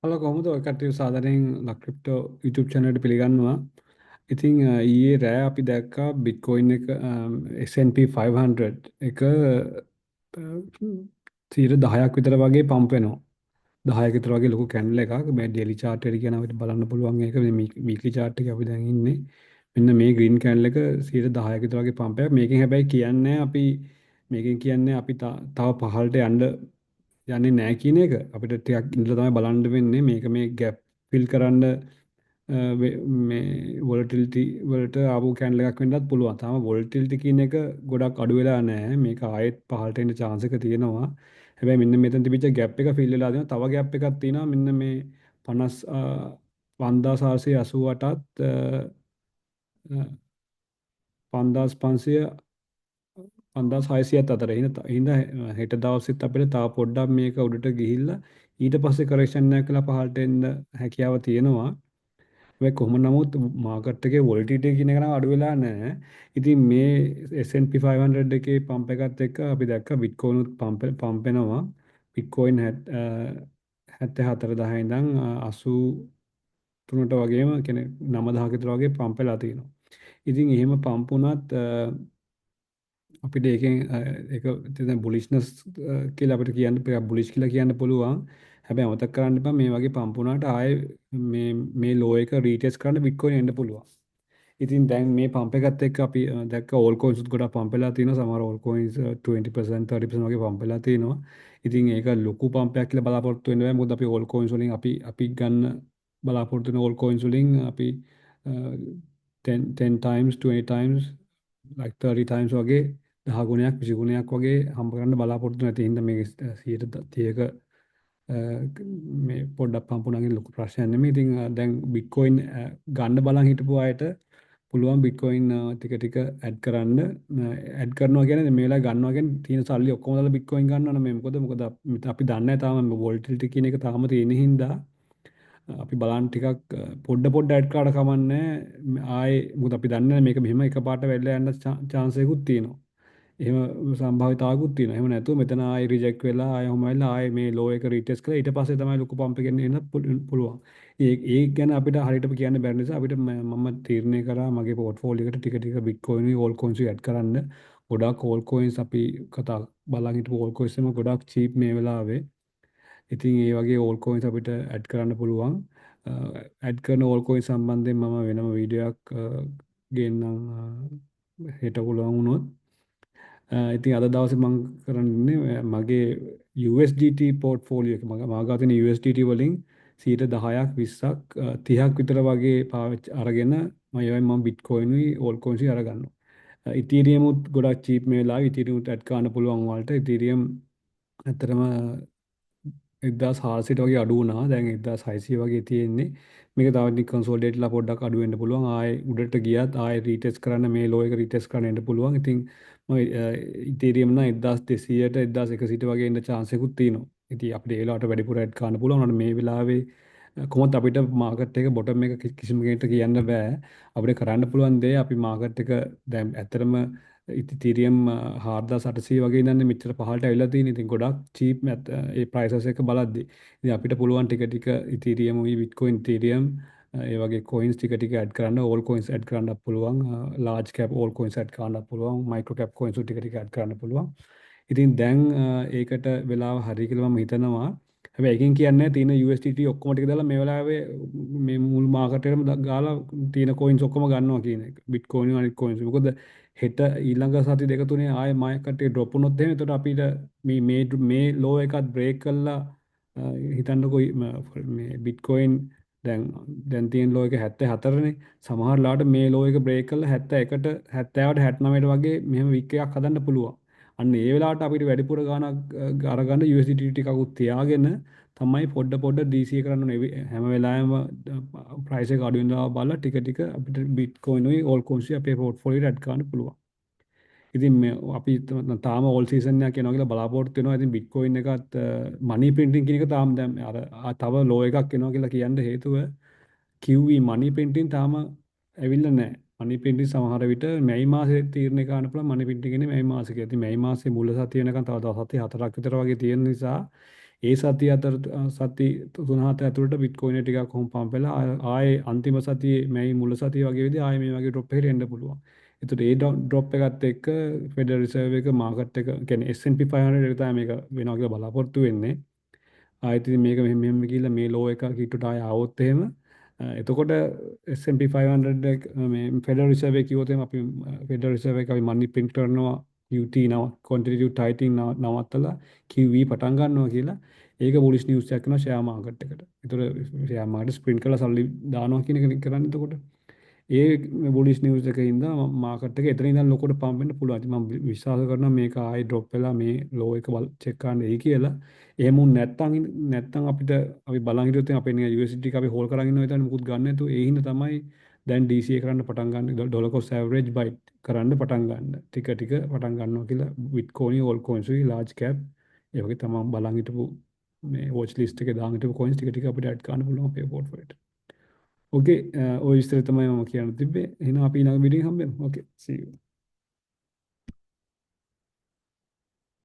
Hello කොහොමද ඔය කට්ටිය සාධාරණයෙන් ලක්ක්‍රිප්ටෝ YouTube channel එකට පිළිගන්නවා. ඉතින් ඊයේ රෑ අපි දැක්කා Bitcoin එක S&P 500 එක 10ක් විතර වගේ පම්ප් වෙනවා. 10ක විතර වගේ ලොකු කැන්ඩල් එකක්. මේ ඩේලි chart එක කියන අපිට බලන්න පුළුවන් ඒක මේ weekly chart එක අපි දැන් ඉන්නේ. මෙන්න මේ green candle එක 10ක විතර වගේ පම්ප් එකක්. මේකෙන් හැබැයි කියන්නේ අපි මේකෙන් කියන්නේ අපි තව පහළට යන්නේ නැහැ කියන එක අපිට ටිකක් ඉඳලා තමයි බලන්න වෙන්නේ මේක මේ ગેප් ෆිල් කරන්න මේ වොලටිලිටි වලට ආපු කැන්ඩල් එකක් වෙන්නත් පුළුවන්. තාම වොලටිලිටි කියන එක ගොඩක් අඩු වෙලා නැහැ. මේක ආයෙත් පහළට එන්න chance එක තියෙනවා. හැබැයි මෙන්න මෙතන තිබිච්ච ગેප් එක ෆිල් වෙලා දෙනවා. තව ગેප් එකක් තියෙනවා. මෙන්න මේ 50 1488ත් 5500 5600ත් අතර. හින්දා හෙට දවසෙත් අපිට තව පොඩ්ඩක් මේක උඩට ගිහිල්ලා ඊට පස්සේ කරෙක්ෂන් එකක් කළා පහළට එන්න හැකියාව තියෙනවා. හැබැයි කොහොම නමුත් මාකට් එකේ වොලටිලිටි කියන එක නම් අඩු වෙලා නැහැ. ඉතින් මේ S&P 500 එකේ පම්ප් එකත් එක්ක අපි දැක්ක බිට්කොයින් උත් පම්ප් වෙනවා. බිට්කොයින් 74000 ඉඳන් 83ට වගේම කියන්නේ 9000 කට වගේ පම්ප් වෙලා තියෙනවා. ඉතින් එහෙම පම්ප් වුණත් අපිට ඒකෙන් ඒක දැන් බුලිෂ්නස් කියලා අපිට කියන්න බුලිෂ් කියලා කියන්න පුළුවන්. හැබැයි අමතක කරන්න එපා මේ වගේ පම්ප් වුණාට ආයේ මේ ලෝ එක රීටෙස්ට් කරන්න බිට්කොයින් එන්න පුළුවන්. ඉතින් දැන් මේ පම්ප් එකත් එක්ක අපි දැක්ක ඕල් කොයින්ස් උත් ගොඩක් පම්ප් වෙලා තියෙනවා. සමහර ඕල් කොයින්ස් 20% 30% වගේ පම්ප් වෙලා තියෙනවා. ඉතින් ඒක ලොකු පම්ප් එකක් කියලා බලාපොරොත්තු වෙන්න බෑ. මොකද අපි ඕල් කොයින්ස් වලින් අපි ගන්න බලාපොරොත්තු වෙන ඕල් කොයින්ස් වලින් අපි 10 times 20 times like 30 times වගේ 10 ගුණයක් 20 ගුණයක් වගේ හම්බ කරන්න බලාපොරොත්තු නැති හින්දා මේක 130ක මේ පොඩ්ඩක් පම්පුණාගෙන ලොකු ප්‍රශ්නයක් නෙමෙයි. ඉතින් දැන් බිට්කොයින් ගන්න බලන් හිටපු අයට පුළුවන් බිට්කොයින් ටික ටික ඇඩ් කරන්න. ඇඩ් කරනවා කියන්නේ මේ වෙලාවේ ගන්නවා කියන්නේ තියෙන සල්ලි ඔක්කොම දාලා බිට්කොයින් ගන්නවා නෙමෙයි. මොකද අපි දන්නේ නැහැ තාම වොලටිලිටි කියන එක තාම තියෙන හින්දා අපි බලන්න ටිකක් පොඩ ඇඩ් කාඩ කමන්නේ ආයේ මොකද අපි දන්නේ නැහැ මේක මෙහෙම එකපාරට වෙල්ලා යන්න chance එකකුත් තියෙනවා. එහෙම සම්භාවිතාවකුත් තියෙනවා. එහෙම නැතුව මෙතන ආයෙ රිජෙක්ට් වෙලා ආයෙ ඔහොම වෙලා ආයෙ මේ ලෝ එක රීටෙස්ට් කරලා ඊට පස්සේ තමයි ලොකු පම්ප් එකෙන් එන්න පුළුවන්. ඒ ගැන අපිට හරියටම කියන්න බැරි නිසා අපිට මම තීරණය කරා මගේ පෝර්ට්ෆෝලියෝ එකට ටික ටික බිට්කොයින් ඕල් කොයින්ස් ඇඩ් කරන්න. ගොඩක් ඕල් කොයින්ස් අපි කතා බලන් හිටපු ඕල් කොයින්ස් එම ගොඩක් චීප් මේ වෙලාවේ. ඉතින් ඒ වගේ ඕල් කොයින්ස් අපිට ඇඩ් කරන්න පුළුවන්. ඇඩ් කරන ඕල් කොයින් සම්බන්ධයෙන් මම වෙනම වීඩියෝ එකක් ගේන්නම් හෙට පුළුවන් වුණොත්. ඉතින් අද දවසේ මම කරන්නේ මගේ USDT පෝර්ට්ෆෝලියෝ එක මාගා තියෙන USDT වලින් 10ක් 20ක් 30ක් විතර වගේ පාවිච්චි අරගෙන මම බිට්කොයිනුයි ඕල් කොයින්සුයි අරගන්නවා. ඉතීරියම් උත් ගොඩක් චීප් මේ වෙලාවේ ඉතීරියම් උත් ඇඩ් කරන්න පුළුවන් වලට ඉතීරියම් ඇත්තටම 1400ට වගේ අඩු වුණා. දැන් 1600 වගේ තියෙන්නේ. මේක තව ටික කන්සෝලිඩේට්ලා පොඩ්ඩක් අඩු වෙන්න පුළුවන්. ආයේ උඩට ගියත් ආයේ රීටෙස්ට් කරන්න මේ ලෝ එක රීටෙස්ට් කරන්න එන්න පුළුවන්. ඉතින් මම ඉතීරියම් නම් 1200ට 1100ට වගේ එන්න chance එකකුත් තියෙනවා. ඉතින් අපිට ඒ වෙලාවට වැඩිපුර ඇඩ් කරන්න පුළුවන්. නමුත් මේ වෙලාවේ කොහොමද අපිට මාකට් එක බොටම් එක කිසිම කෙනෙක්ට කියන්න බෑ. අපිට කරන්න පුළුවන් දේ අපි මාකට් එක දැන් ඇත්තටම ඉතිරියම් 4800 වගේ ඉඳන් මෙච්චර පහළට ඇවිල්ලා තියෙන. ඉතින් ගොඩක් චීප් ඒ ප්‍රයිසස් එක බලද්දි. ඉතින් අපිට පුළුවන් ටික ටික ඉතීරියම් උයි බිට්කොයින් ඉතීරියම් ඒ වගේ කොයින්ස් ටික ටික ඇඩ් කරන්න ඕල් කොයින්ස් ඇඩ් කරන්නත් පුළුවන්. Large cap all coins add කරන්නත් පුළුවන්. මයික්‍රෝ කැප් කොයින්ස් ටික ටික ඇඩ් කරන්න පුළුවන්. ඉතින් දැන් ඒකට වෙලාව හරි කියලා මම හිතනවා. හැබැයි එකකින් කියන්නේ තියෙන USDT ඔක්කොම ටික දාලා මේ වෙලාවේ මේ මුල් මාකට් එකේම ගාලා තියෙන කොයින්ස් ඔක්කොම ගන්නවා කියන එක. බිට්කොයින් අනිත් කොයින්ස්. මොකද හෙට ඊළඟ සති දෙක තුනේ ආයේ මාකට් එක ඩ්‍රොප් වුණොත් එහෙම එතකොට අපිට මේ ලෝ එකත් බ්‍රේක් කළා හිතන්නකො මේ බිට්කොයින් දැන් තියෙන ලෝ එක 74නේ. සමහර ලාට මේ ලෝ එක බ්‍රේක් කළා 71ට 70ට 69ට වගේ මෙහෙම වික් එකක් හදන්න පුළුවන්. අන්න ඒ වෙලාවට අපිට වැඩිපුර ගාණක් අරගන්න USDT ටිකකුත් තියාගෙන තමයි පොඩ DC කරන්න ඕනේ. හැම වෙලාවෙම ප්‍රයිස් එක අඩු වෙනවා බලලා ටික ටික අපිට බිට්කොයින් උයි ඕල් කොයින්ස් අපේ පෝර්ට්ෆෝලියෝට ඇඩ් කරන්න පුළුවන්. ඉතින් මේ අපි තාම ඕල් සීසන් එකක් යනවා කියලා බලාපොරොත්තු වෙනවා. ඉතින් බිට්කොයින් එකත් මනි ප්‍රින්ටින් කියන එක තාම දැන් අර තව ලෝ එකක් එනවා කියලා කියන්න හේතුව QE මනි ප්‍රින්ටින් තාම ඇවිල්ලා නැහැ. මනි ප්‍රින්ටින් සමහර විට මැයි මාසේ තීරණය කරන්න පුළුවන් මනි ප්‍රින්ටින් කියන්නේ මැයි මාසේ කියලා. ඉතින් මැයි මාසේ මුල සතිය වෙනකන් තව දවස් 4ක් විතර වගේ තියෙන නිසා ඒ සතිය අතර සති 3-4 ඇතුළත බිට්කොයින් එක ටිකක් කොහොම පම්ප් වෙලා ආයේ අන්තිම සතියේ මේ මුල සතිය වගේ වෙදී ආයේ මේ වගේ ඩ්‍රොප් එකකට එන්න පුළුවන්. ඒතකොට ඒ ඩ්‍රොප් එකත් එක්ක ෆෙඩරල් රිසර්ව් එක මාකට් එක කියන්නේ S&P 500 එක තමයි මේක වෙනවා කියලා බලාපොරොත්තු වෙන්නේ. ආයෙත් ඉතින් මේක මෙහෙම මෙහෙම ගිහිල්ලා මේ ලෝ එක කිට්ටුට ආයෙ ආවොත් එහෙම එතකොට S&P 500 එක මේ ෆෙඩරල් රිසර්ව් එක කිව්වොත් එහෙම අපි ෆෙඩරල් රිසර්ව් එක අපි මනි ප්‍රින්ට් කරනවා QT නව quantitative tightening නවත්තලා QE පටන් ගන්නවා කියලා ඒක බුලිෂ් නිවුස් එකක් කරනවා ෂෙයා මාකට් එකට. ඒතර ෂෙයා මාකට් ස්ප්‍රින්ට් කරලා සල්ලි දානවා කියන එක කරන්නේ එතකොට. ඒ බුලිෂ් නිවුස් එකේ ඉඳන් මාකට් එක එතන ඉඳන් ලොකුට පම්ප් වෙන්න පුළුවන්. ඉතින් මම විශ්වාස කරනවා මේක ආයි ඩ්‍රොප් වෙලා මේ ලෝ එක චෙක් කරන්න එයි කියලා. එහෙම වුණ නැත්නම් අපිට අපි බලන් හිටියොත් අපේ නිකන් USD එක අපි හෝල් කරන් ඉන්නවා විතරනේ මුකුත් ගන්න නැතුව ඒ හින්දා තමයි දැන් DCA කරන්න පටන් ගන්න ඩොලර් කොස්ට් ඇවරේජ් බයිට් කරන්න පටන් ගන්න. ටික ටික පටන් ගන්නවා කියලා බිට්කොයින් ඕල් කොයින්ස් උයි ලාර්ජ් කැප් ඒ වගේ තමයි බලන් හිටපු මේ වොච් ලිස්ට් එකේ දාගෙන හිටපු කොයින්ස් ටික ටික අපිට ඇඩ් කරන්න පුළුවන් අපේ පෝර්ට්ෆෝලියෝට. ඕකේ ඔය විස්තර තමයි මම කියන්න තිබ්බේ. එහෙනම් අපි ඊළඟ වීඩියෝ එකෙන් හම්බෙමු. ඕකේ see you.